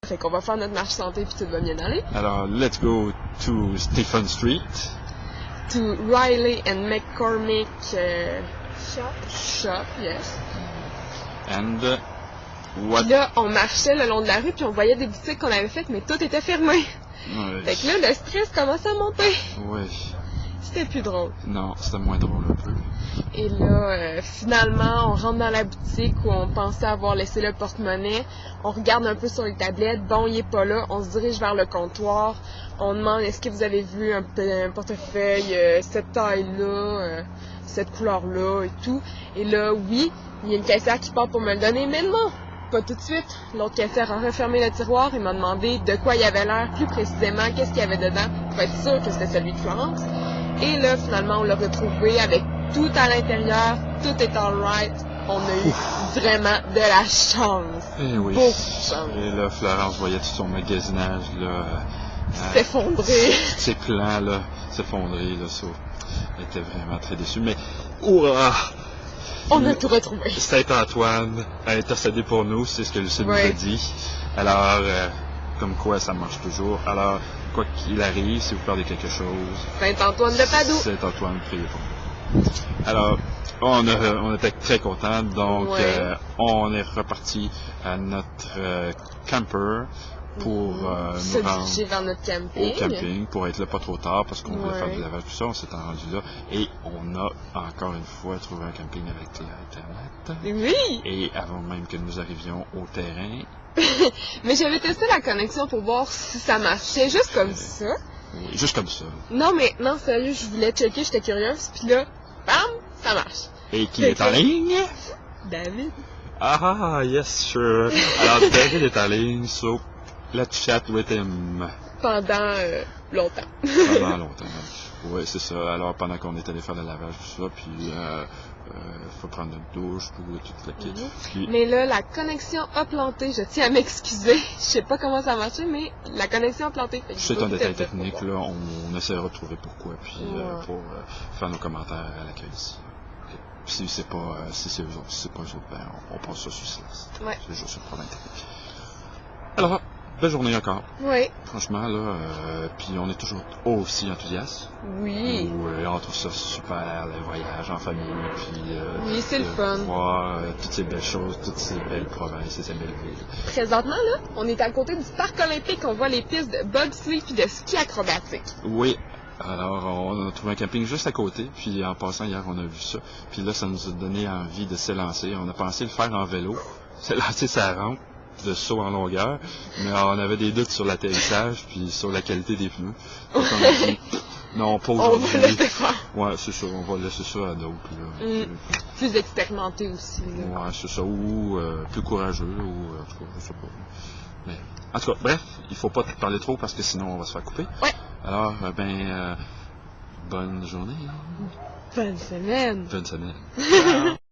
Fait qu'on va faire notre marche santé puis tout va bien aller. Alors, let's go to Stephen Street. To Riley and McCormick shop, yes. And what? Puis là, on marchait le long de la rue puis on voyait des boutiques qu'on avait faites, mais tout était fermé. Ouais. Fait que là, le stress commençait à monter. Oui. C'était plus drôle. Non, c'était moins drôle un peu. Et là, finalement, on rentre dans la boutique où on pensait avoir laissé le porte-monnaie. On regarde un peu sur les tablettes. Bon, il est pas là. On se dirige vers le comptoir. On demande, est-ce que vous avez vu un portefeuille, cette taille-là, cette couleur-là et tout. Et là, oui, il y a une caissière qui part pour me le donner. Mais non, pas tout de suite. L'autre caissière a refermé le tiroir. Il m'a demandé de quoi il avait l'air plus précisément, qu'est-ce qu'il y avait dedans, pour être sûr que c'était celui de Florence. Et là, finalement, on l'a retrouvé avec tout à l'intérieur, tout est alright. On a eu vraiment de la chance. Et oui. Beaucoup de chance. Et là, Florence voyait tout son magasinage, là. S'effondrer. Ses plans, là, s'effondrer, là, ça. Elle était vraiment très déçue, mais, ouah! On a tout retrouvé. Saint-Antoine a intercédé pour nous, c'est ce que Lucie nous a dit. Alors, comme quoi ça marche toujours. Alors, quoi qu'il arrive, si vous perdez quelque chose, Saint-Antoine de Padoue. Saint-Antoine, priez pour nous. Alors, on était très contents, donc on est reparti à notre camper pour se nous rendre diriger vers notre camping. au camping pour être là pas trop tard parce qu'on voulait faire du Ouais. lavage, tout ça. On s'est rendu là et on a encore une fois trouvé un camping avec clé Internet. Oui! Et avant même que nous arrivions au terrain, Mais j'avais testé la connexion pour voir si ça marchait, juste comme ça. oui, juste comme ça. Non, mais non, sérieux, je voulais checker, j'étais curieuse, puis là, bam, ça marche. Et qui est en ligne? David. Ah, yes, sure. Alors, David est en ligne, so let's chat with him. Pendant longtemps. Pendant longtemps. Oui, c'est ça. Alors, pendant qu'on est allé faire le lavage, tout ça, puis faut prendre notre douche, tout le kit. Puis, Mais là, la connexion a planté. Je tiens à m'excuser. Je sais pas comment ça a marché, mais la connexion a planté. c'est un détail technique, là. On essaie de retrouver pourquoi, puis pour faire nos commentaires à l'accueil ici. Okay. Puis si c'est pas, si c'est eux autres, si c'est pas eux autres, ben, on passe ça sur silence. Ouais. C'est juste un problème technique. Alors, belle journée encore. Oui. Franchement, là, puis on est toujours aussi enthousiastes. Oui. On trouve ça super, les voyages en famille, puis Oui, c'est le fun. voir toutes ces belles choses, toutes ces belles provinces et ces belles villes. Présentement, là, on est à côté du parc olympique. On voit les pistes de bobsleigh puis de ski acrobatique. Oui. Alors, on a trouvé un camping juste à côté, puis en passant hier, on a vu ça. Puis là, ça nous a donné envie de s'élancer. On a pensé le faire en vélo, s'élancer sa rampe de saut en longueur, mais on avait des doutes sur l'atterrissage puis sur la qualité des pneus. Donc, on a dit, non, pas aujourd'hui. On va laisser faire. Ouais, c'est ça, on va laisser ça à d'autres. Là. Plus expérimenté aussi. Là. Ouais, c'est ça, ou plus courageux, ou en tout cas, je sais pas. Mais, en tout cas, bref, il faut pas parler trop parce que sinon on va se faire couper. Ouais. Alors, bonne journée. Bonne semaine. Bonne semaine.